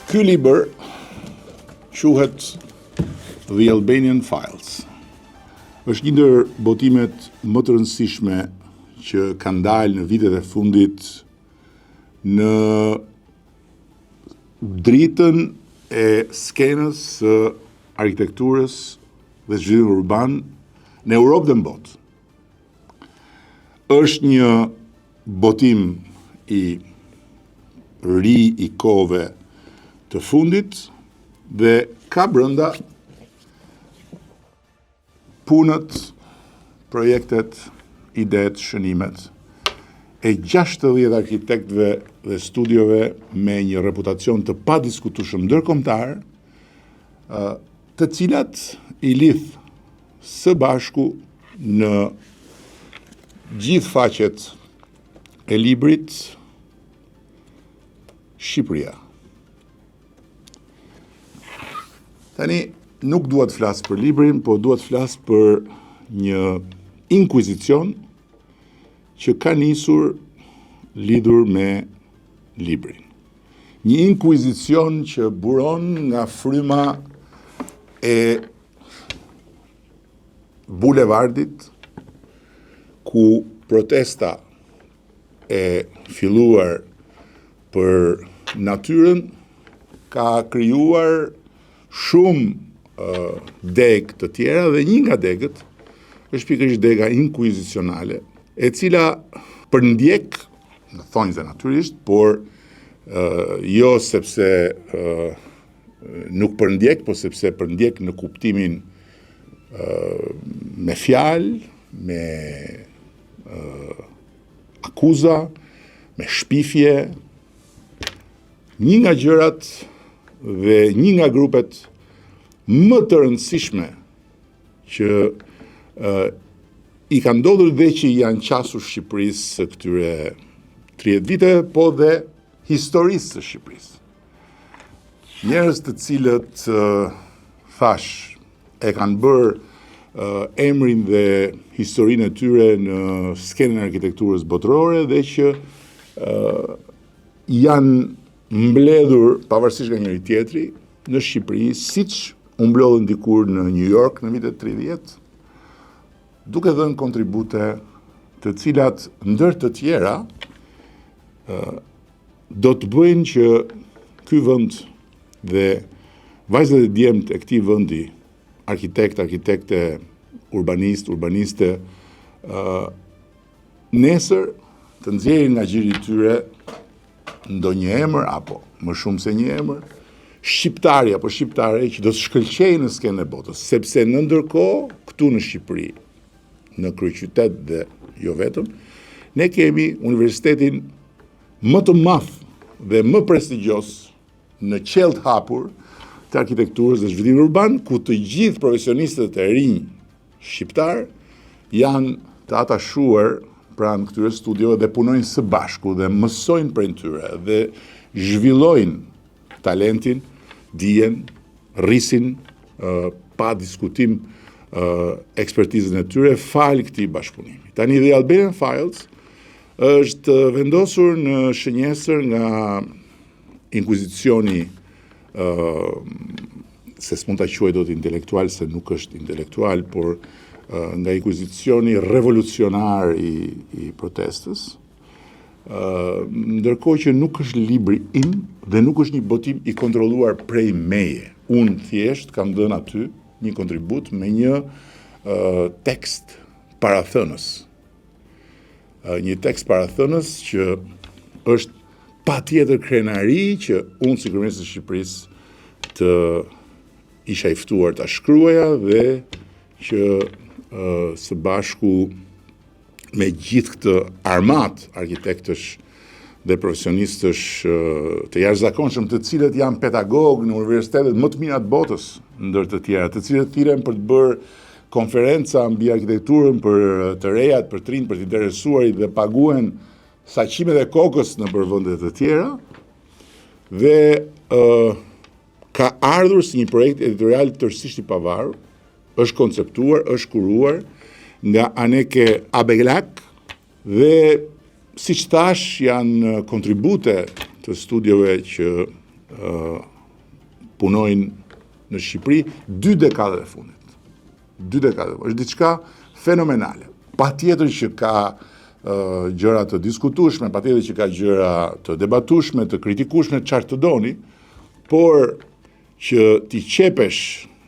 Ky libër quhet The Albanian Files. Është një ndër botimet më të rëndësishme që kanë dalë në vitet e fundit në dritën e skenës së arkitekturës dhe zhvillimit urban në Europë dhe në botë. Është një botim i ri i kohëve të fundit dhe ka brenda punët, projektet, idet, shënimet e 60 arkitektëve dhe studiove me një reputacion të padiskutueshëm ndërkombëtar, të cilat i lidh së bashku në gjithë faqet e librit Shqipëria. Tani nuk dua të flas për librin, po dua të flas për një inkuizicion që ka nisur lidhur me librin. Një inkuizicion që buron nga fryma e bulevardit, ku protesta e filluar për natyrën ka krijuar shumë degë të tjera dhe një nga degët është pikërisht dega inkuizicionale, e cila përndjek në thonjze natyrisht, por jo sepse nuk përndjek, por sepse përndjek në kuptimin me fjalë, me akuza, me shpifje. Një nga gjërat dhe një nga grupet më të rëndësishme që i ka ndodhur dhe që janë qasur Shqipërisë së këtyre 30 vite, po dhe historisë së Shqipërisë. Njerëz të cilët thash e kanë bërë emrin dhe historinë e tyre në skenën e arkitekturës botërore dhe që janë mbledhur pavarësisht nga njëri tjetri në Shqipëri, siç u mblodhën dikur në New York në vitet 30, duke dhënë kontribute të cilat ndër të tjera do të bëjnë që ky vend dhe vajzat e djemt e këtij vendi, arkitekte, urbaniste, nesër të nxjerrin nga gjiri i tyre ndonjë emër apo më shumë se një emër, shqiptari apo shqiptare që do të shkëlqejnë në skenën e botës, sepse në ndërkohë këtu në Shqipëri, në kryeqytet dhe jo vetëm, ne kemi universitetin më të madh dhe më prestigjos në qell të hapur të arkitekturës dhe zhvillimit urban, ku të gjithë profesionistët e rinj shqiptar janë të atashuar pranë këtyre studiove dhe punojnë së bashku dhe mësojnë prej tyre dhe zhvillojnë talentin, dijen, rrisin pa diskutim ekspertizën e tyre fal këtij bashkëpunimi. Tani The Albanian Files është vendosur në shënjesër nga inkuzicioni se s'mund ta quaj dot intelektual, se nuk është intelektual, por nga inkuzicioni revolucionar i protestës, ndërkohë që nuk është libri im dhe nuk është një botim i kontrolluar prej meje. Unë thjesht kam dhënë aty një kontribut me një tekst parathënës. Një tekst parathënës që është patjetër krenari që unë si kryeminist i Shqipërisë të isha i ftuar ta shkruaja dhe që së bashku me gjithë këtë armat arkitektesh dhe profesionistësh të jashtëzakonshëm, të cilët janë pedagogë në universitetet më të mira të botës, ndër të tjera, të cilët thirren për të bërë konferenca mbi arkitekturën për të rejat, për të rinj, për të interesuarit dhe paguhen saqimet e kokës në vende të tjera, dhe ka ardhur si një projekt editorial tërësisht i pavarur, është konceptuar, është kuruar nga Aneke Abeglak dhe siç thash janë kontribute të studiove që punojnë në Shqipëri 2 dekadë e fundit. 2 dekadë. Është diçka fenomenale. Patjetër që ka gjëra të diskutueshme, patjetër që ka gjëra të debatueshme, të kritikueshme, çfarë të doni, por që ti qepesh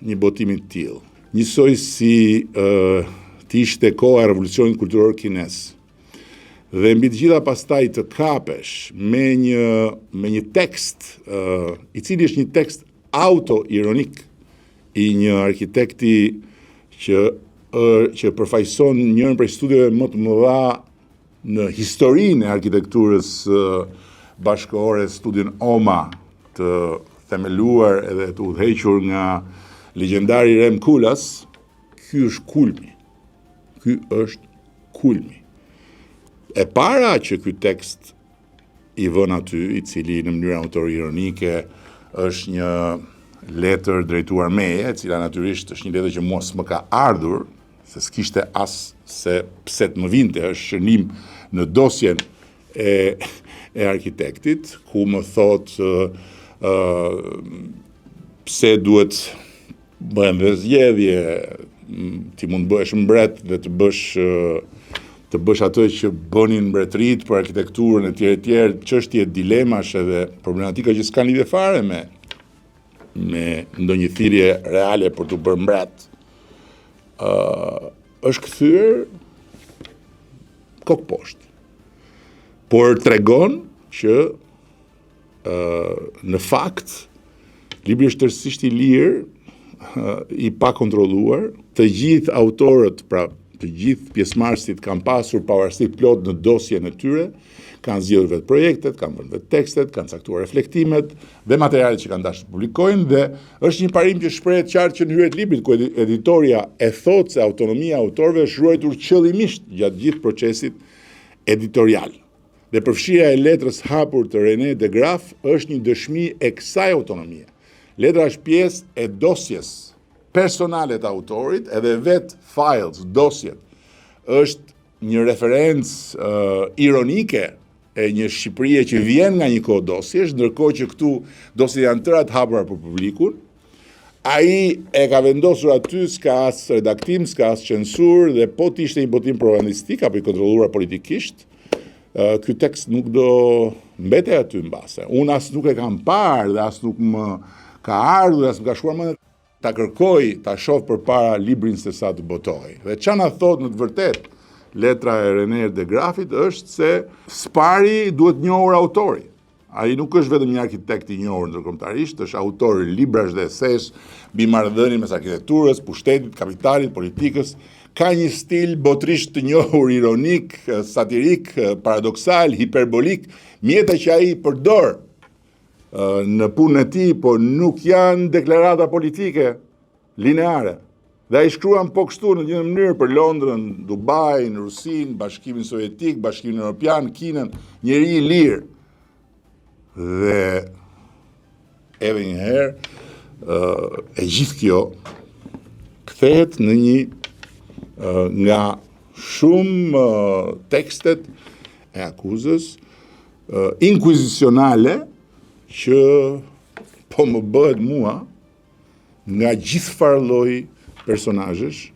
një botimi të tillë, njësoj si të ishte koha e revolucionit kulturor kines, dhe mbi të gjitha pastaj të kapesh me një tekst i cili është një tekst auto-ironik i një arkitekti që përfaqëson njërin prej studieve më të mëdha në historinë e arkitekturës bashkëkohore, studion OMA, të themeluar edhe të udhëhequr nga legjendari Rem Koolhaas. Ky është kulmi. Ky është kulmi. E para që ky tekst i vën aty, i cili në mënyrë auto-ironike është një letër drejtuar meje, e cila natyrisht është një letër që mua s'më ka ardhur, se s'kishte as se pse të më vinte, është shënim në dosjen e arkitektit, ku më thot pse duhet bëhem dhe zgjedhje, ti mund bëhesh mbret dhe të bësh atë që bënin mbretërit për arkitekturën e tjerë, çështje dilemash edhe problematika që s'kan lidhje fare me ndonjë thirrje reale për të bërë mbret. Është kthyer kokë poshtë. Por tregon që në fakt libri është tërësisht i lirë, i pa kontrolluar, të gjithë autorët, pra të gjithë pjesëmarrësit kanë pasur pavarësi plot në dosjen e tyre, kanë zgjedhur vetë projektet, kanë vënë vetë tekstet, kanë caktuar reflektimet dhe materialet që kanë dashur të publikojnë, dhe është një parim që shprehet qartë që në hyrje të librit, ku editoria e thotë se autonomia e autorëve është ruajtur qëllimisht gjatë gjithë procesit editorial. Dhe përfshirja e letrës hapur të René de Graaf është një dëshmi e kësaj autonomie. Letra është pjesë e dosjes personale të autorit, edhe vetë files, dosjet, është një referencë ironike e një Shqipërie që vjen nga një kohë dosjesh, ndërkohë që këtu dosjet janë tëra të hapura për publikun. Ai e ka vendosur aty, s'ka as redaktim, s'ka as censur, dhe po të ishte një botim propagandistik apo i kontrolluar politikisht, ky tekst nuk do mbete aty mbase. Unë as nuk e kam parë dhe as nuk më ka ardhur, as më ka shkuar mendja ta kërkoj, ta shoh përpara librin se sa të botoj. Dhe ç'a na thot në të vërtetë letra e René de Graafit është se spari duhet njohur autori. Ai nuk është vetëm një arkitekt i njohur ndërkombëtarisht, është autor i librash dhe esesh mbi marrëdhënien mes arkitekturës, pushtetit, kapitalit, politikës. Ka një stil botërisht të njohur, ironik, satirik, paradoksal, hiperbolik, mjete që ai përdor në punën e tij, po nuk janë deklarata politike lineare. Dhe ai shkruan po kështu në një mënyrë për Londrën, Dubai, në Rusinë, Bashkimin Sovjetik, Bashkimin Evropian, Kinën, njeri i lirë. Dhe edhe një herë e gjithë kjo kthehet në një nga shumë tekstet e akuzës inkuizicionale që po më bëhet mua nga gjithë farë lloj personazhesh